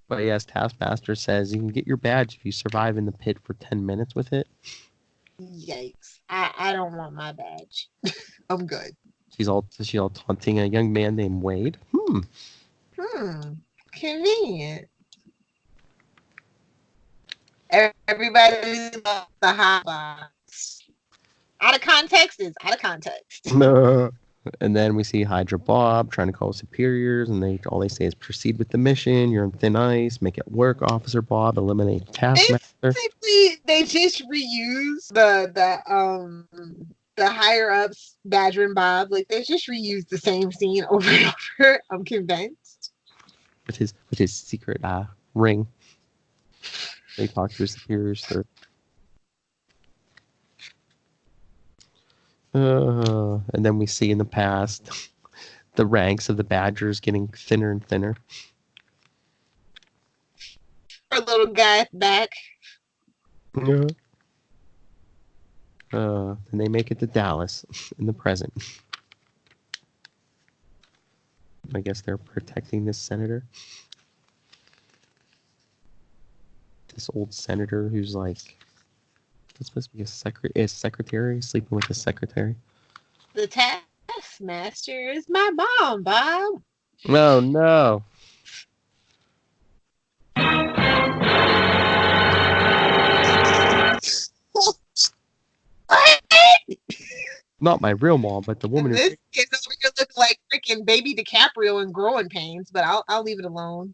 But yes, Taskmaster says you can get your badge if you survive in the pit for 10 minutes with it. Yikes. I don't want my badge. I'm good. She's all taunting a young man named Wade. Convenient. Everybody loves the hot box. Out of context is out of context. And then we see Hydra Bob trying to call superiors, and all they say is proceed with the mission. You're on thin ice. Make it work, Officer Bob. Eliminate Taskmaster. Basically, they just reuse the higher ups, Badger and Bob. Like they just reuse the same scene over and over. I'm convinced. With his secret ring. They talk to his superiors through. And then we see in the past the ranks of the Badgers getting thinner and thinner. Our little guy back. Yeah. And they make it to Dallas in the present. I guess they're protecting this senator. This old senator who's like, it's supposed to be a secretary, sleeping with a secretary. The Taskmaster is my mom, Bob. No, no. What? Not my real mom, but the woman This kid's over here looking like freaking baby DiCaprio in Growing Pains, but I'll leave it alone.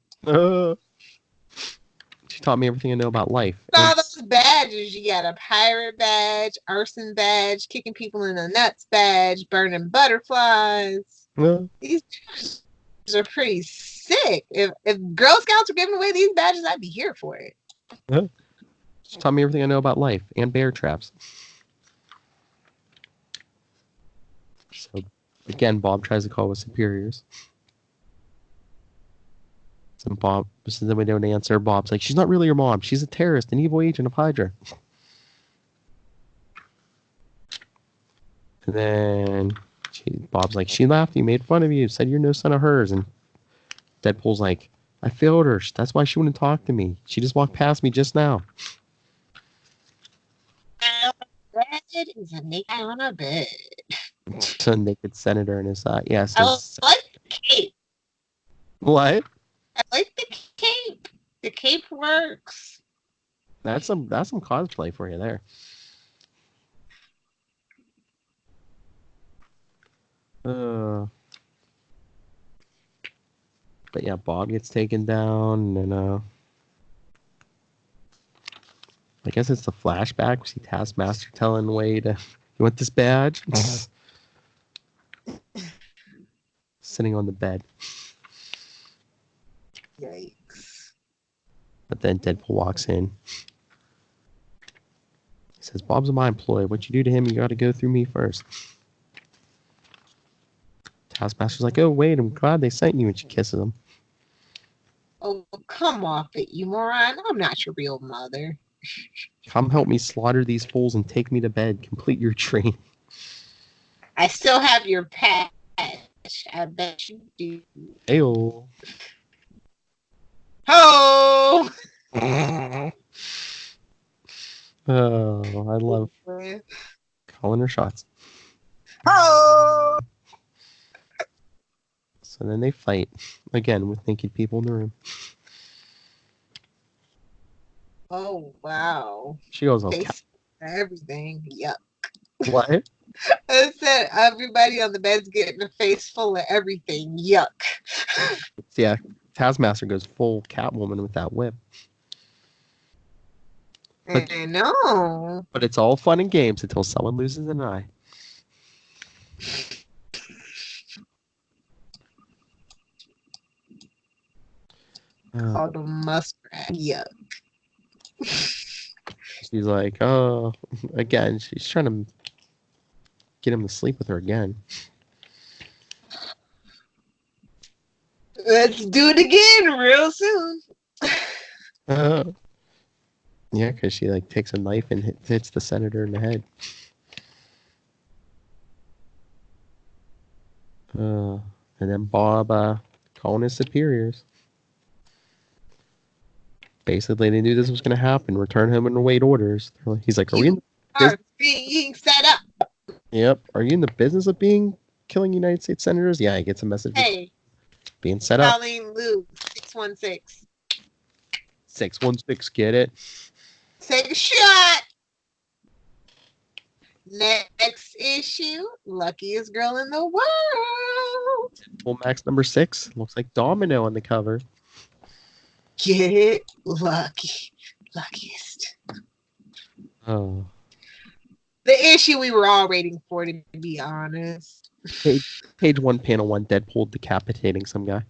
She taught me everything I know about life. All those badges. You got a pirate badge, arson badge, kicking people in the nuts badge, burning butterflies. These badges are pretty sick. If Girl Scouts were giving away these badges, I'd be here for it. She taught me everything I know about life and bear traps. So again, Bob tries to call with superiors. And Bob, so then we don't answer. Bob's like, she's not really your mom. She's a terrorist, an evil agent of Hydra. And then Bob's like, she laughed. You made fun of you. Said you're no son of hers. And Deadpool's like, I failed her. That's why she wouldn't talk to me. She just walked past me just now. That is a naked on a bed. A naked senator in his yes. I like the cape. What? I like the cape. The cape works. That's some cosplay for you there. But yeah, Bob gets taken down, and I guess it's the flashback. We see Taskmaster telling Wade, "You want this badge?" Sitting on the bed. Yikes. But then Deadpool walks in. He says, Bob's my employee. What you do to him, you got to go through me first. Taskmaster's like, oh, wait, I'm glad they sent you. And she kisses him. Oh, come off it, you moron. I'm not your real mother. Come help me slaughter these fools and take me to bed. Complete your training. I still have your patch. I bet you do. Ayo. Oh! Oh, I love calling her shots. Oh! So then they fight again with naked people in the room. Oh, wow. She goes, okay. Everything. Yuck. What? I said everybody on the bed's getting a face full of everything. Yuck. Yeah, Taskmaster goes full Catwoman with that whip. But, I know. But it's all fun and games until someone loses an eye. Called a muskrat. Yuck. She's like, oh, again, she's trying to get him to sleep with her again. Let's do it again real soon. Yeah, because she like takes a knife and hits the senator in the head. And then Bob calling his superiors. Basically, they knew this was going to happen. Return him and await orders. He's like, "Are we in are being set up?" Yep. Are you in the business of killing United States senators? Yeah, he gets a message. Hey, being set up. Colleen Lou 616. 616. Get it? Take a shot. Next issue, luckiest girl in the world. Full Max number 6. Looks like Domino on the cover. Get it? Luckiest. Oh. The issue we were all waiting for, to be honest. Page 1, panel 1, Deadpool decapitating some guy.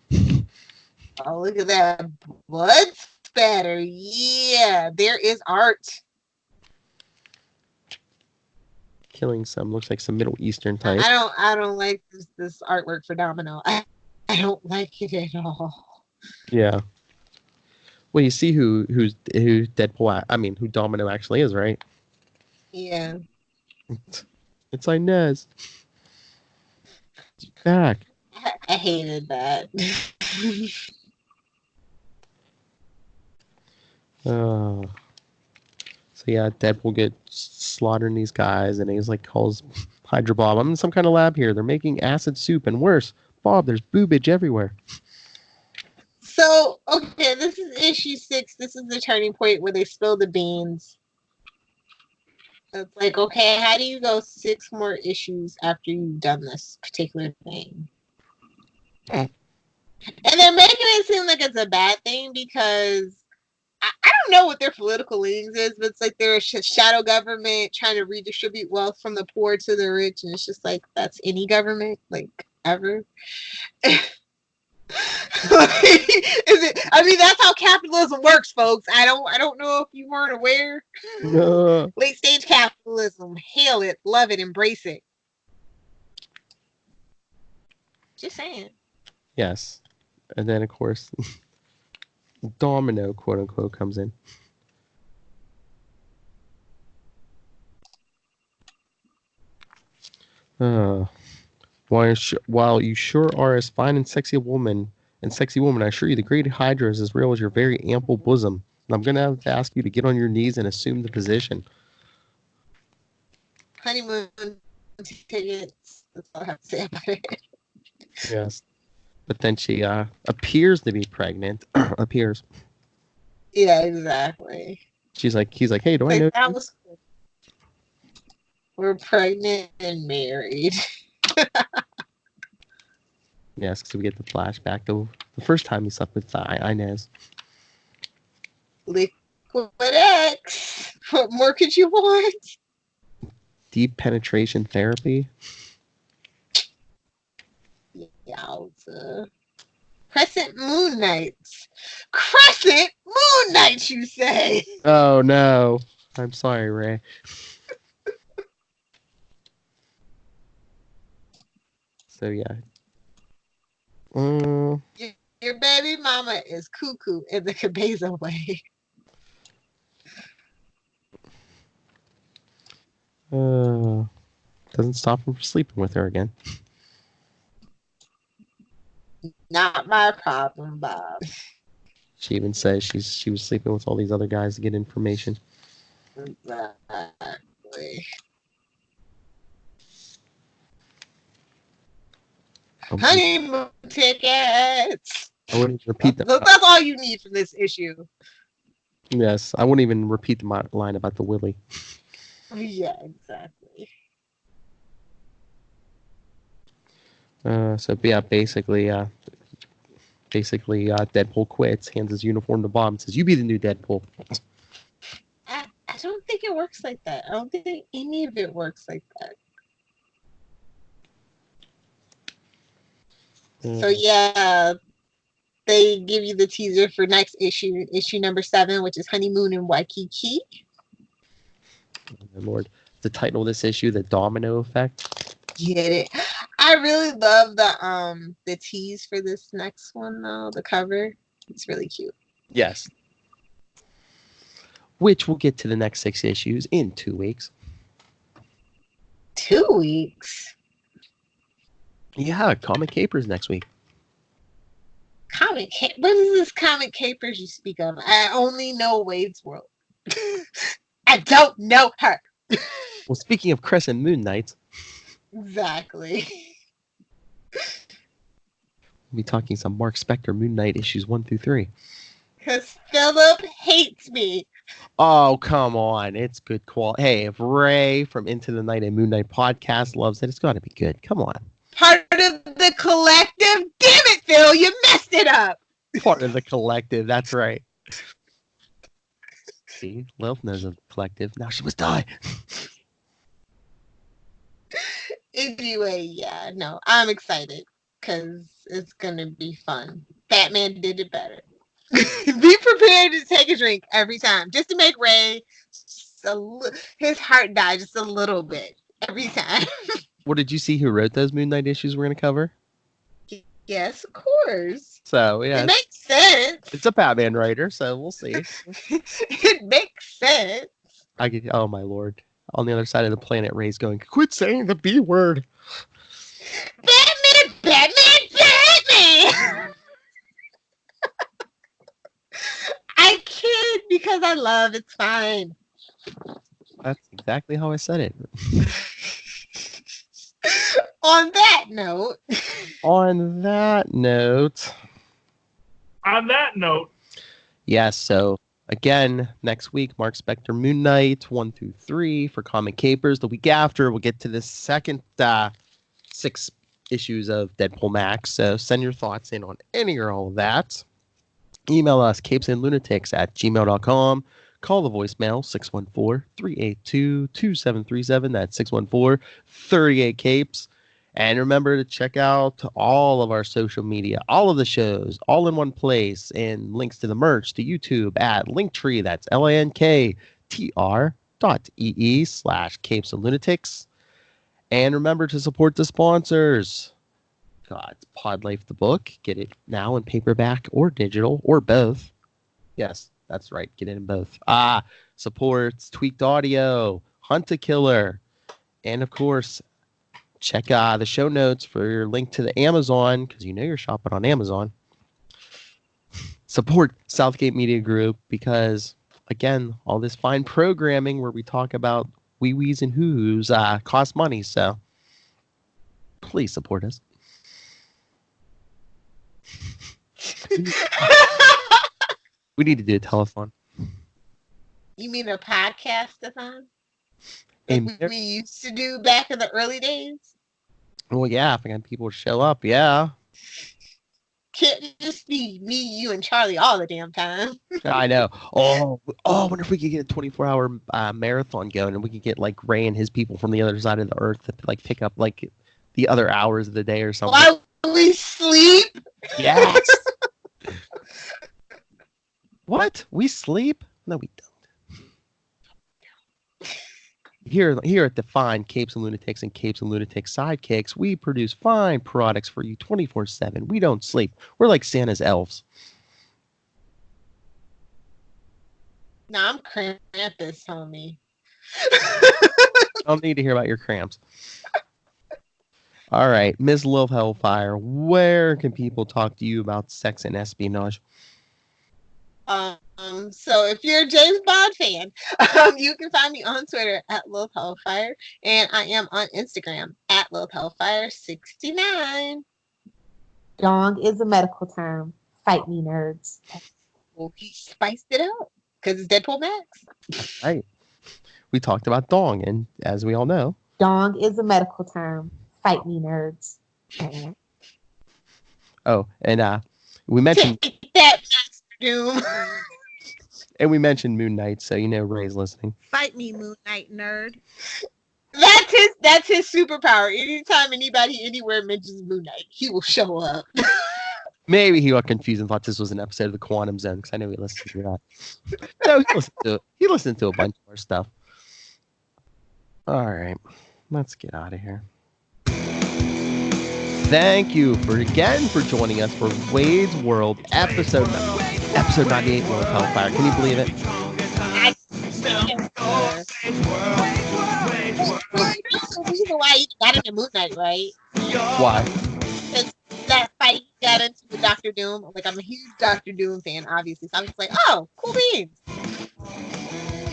Oh, look at that blood spatter. Yeah, there is art. Killing some, looks like some Middle Eastern type. I don't like this artwork for Domino. I don't like it at all. Yeah. Well, you see who Deadpool, who Domino actually is, right? Yeah. It's Inez. She's back. I hated that. So yeah, Deadpool gets slaughtering these guys, and he's like calls Hydra Bob, "I'm in some kind of lab here. They're making acid soup, and worse, Bob, there's boobage everywhere." So, okay, this is issue 6. This is the turning point where they spill the beans. It's like, okay, how do you go 6 more issues after you've done this particular thing? And they're making it seem like it's a bad thing because I don't know what their political leanings is, but it's like they're a shadow government trying to redistribute wealth from the poor to the rich, and it's just like, that's any government, like, ever. That's how capitalism works, folks. I don't know if you weren't aware. No. Late stage capitalism. Hail it, love it, embrace it. Just saying. Yes. And then of course Domino, quote unquote, comes in. While you sure are as fine and sexy woman, I assure you the great Hydra is as real as your very ample bosom. And I'm going to have to ask you to get on your knees and assume the position. Honeymoon tickets. That's all I have to say about it. Yes. But then she appears to be pregnant. appears. Yeah, exactly. He's like, hey, do I know you? We're pregnant and married. Yes, because we get the flashback to the first time he slept with Inez. Liquid X. What more could you want? Deep penetration therapy. Yowza. Crescent Moon Knights. Crescent Moon Knights, you say? Oh, no. I'm sorry, Ray. So, yeah. Your baby mama is cuckoo in the Cabeza way. Doesn't stop him from sleeping with her again. Not my problem, Bob. She even says she was sleeping with all these other guys to get information. Exactly. Honeymoon tickets. I wouldn't repeat that. That's all you need from this issue. Yes, I wouldn't even repeat the line about the Willy. Yeah, exactly. So yeah, basically, Deadpool quits, hands his uniform to Bob, and says, "You be the new Deadpool." I don't think it works like that. I don't think any of it works like that. So yeah, they give you the teaser for next issue number 7, which is Honeymoon in Waikiki. Oh, my Lord, the title of this issue, The Domino Effect. Get it? I really love the tease for this next one though. The cover, it's really cute. Yes. Which we'll get to the next 6 issues in 2 weeks. 2 weeks. Yeah, Comic Capers next week. What is this Comic Capers you speak of? I only know Wade's World. I don't know her. Well, speaking of Crescent Moon Knights. Exactly. We'll be talking some Mark Spector Moon Knight issues 1 through 3. Because Philip hates me. Oh, come on. It's good quality. Hey, if Ray from Into the Night and Moon Knight podcast loves it, it's got to be good. Come on. Part of the collective. Damn it, Phil. You messed it up. Part of the collective. That's right. See, Lilith knows of the collective. Now she must die. Anyway, yeah, no, I'm excited because it's going to be fun. Batman did it better. Be prepared to take a drink every time just to make Ray his heart die just a little bit every time. Well, did you see who wrote those Moon Knight issues we're going to cover? Yes, of course. So, yeah. It makes sense. It's a Batman writer, so we'll see. It makes sense. Oh, my Lord. On the other side of the planet, Ray's going, quit saying the B word. Batman, Batman, Batman! I kid because I love it's fine. That's exactly how I said it. On that note. On that note. Yes, so again, next week, Mark Spector Moon Knight 1 through 3 for Comic Capers. The week after, we'll get to the second 6 issues of Deadpool Max. So send your thoughts in on any or all of that. Email us, capesandlunatics@gmail.com. Call the voicemail, 614-382-2737. That's 614-38-CAPES. And remember to check out all of our social media, all of the shows, all in one place, and links to the merch, to YouTube at Linktree. That's linktr.ee/capesandlunatics. And remember to support the sponsors. Pod Life the book. Get it now in paperback or digital or both. Yes, that's right. Get it in both. Supports Tweaked Audio, Hunt a Killer, and of course, check the show notes for your link to the Amazon, because you know you're shopping on Amazon. Support Southgate Media Group, because, again, all this fine programming where we talk about wee-wees and hoo-hoos costs money, so please support us. We need to do a telethon. You mean a podcast-a-thon? Like we used to do back in the early days? Well, yeah, if I got people to show up, yeah. Can't just be me, you, and Charlie all the damn time. I know. I wonder if we could get a 24-hour marathon going, and we could get like Ray and his people from the other side of the earth to like pick up like the other hours of the day or something. While we sleep? Yes. What? We sleep? No, we don't. Here at the fine Capes and Lunatics and Capes and Lunatics Sidekicks, we produce fine products for you 24/7. We don't sleep. We're like Santa's elves. Nah, I'm Krampus, homie. I don't need to hear about your cramps. All right, Ms. Lilith Hellfire, where can people talk to you about sex and espionage? So if you're a James Bond fan, you can find me on Twitter at Lilith Hellfire, and I am on Instagram at Lilith Hellfire 69. Dong is a medical term. Fight me, nerds. Well, he spiced it up because it's Deadpool Max. Right. We talked about dong, and as we all know, Dong is a medical term. Fight me, nerds. Oh, and we mentioned Take that, Max Doom. And we mentioned Moon Knight, so you know Ray's listening. Fight me, Moon Knight nerd. That's his superpower. Anytime anybody anywhere mentions Moon Knight, he will show up. Maybe he got confused and thought this was an episode of the Quantum Zone, because I know he listened to that. No, he listened to a bunch more stuff. All right, let's get out of here. thank you for joining us for Wade's World episode 98, Lilith Hellfire. Can you believe it? The reason why you got into Moon Knight, right? Why? Because that fight you got into with Doctor Doom. Like, I'm a huge Doctor Doom fan, obviously. So I'm just like, oh, cool beans.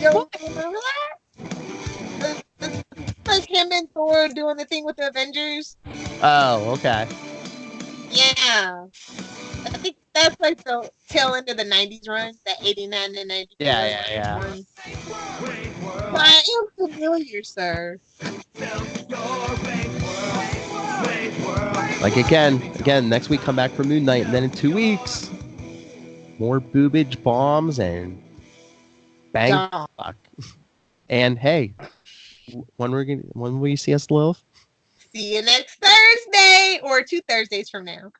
You remember that? Like him and Thor doing the thing with the Avengers. Oh, okay. Yeah. I think that's like the tail end of the 90s run, that 89 and 94. Yeah. Run. I am familiar, sir. Like again, next week come back for Moon Knight, and then in 2 weeks, more boobage bombs and bang. Fuck. And hey, when will you see us, Lilith? See you next Thursday or 2 Thursdays from now.